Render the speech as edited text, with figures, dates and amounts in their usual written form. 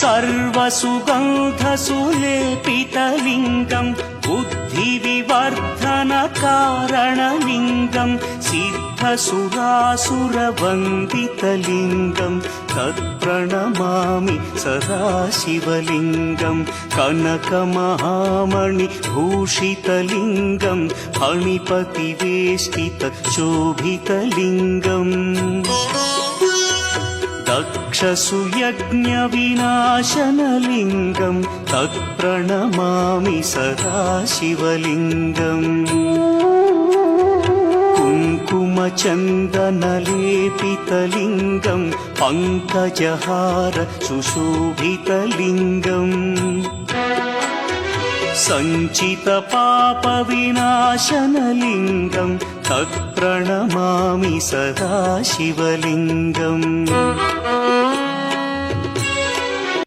सर्वसुगन्धसुलेपितलिङ्गं बुद्धिविवर्धनकारणलिङ्गं सिद्धसुरासुरवन्दितलिङ्गं तत्प्रणमामि सदा शिवलिङ्गं कनकमहामणिभूषितलिङ्गं फणिपतिवेष्टितशोभितलिङ्गम् दक्षसुयज्ञविनाशनलिङ्गं तत्प्रणमामि सदा शिवलिङ्गम् कुङ्कुमचन्दनलेपितलिङ्गं पङ्कजहार सुशोभितलिङ्गम् सञ्चितपापविनाशनलिङ्गं तत्प्रणमामि सदा शिवलिङ्गम्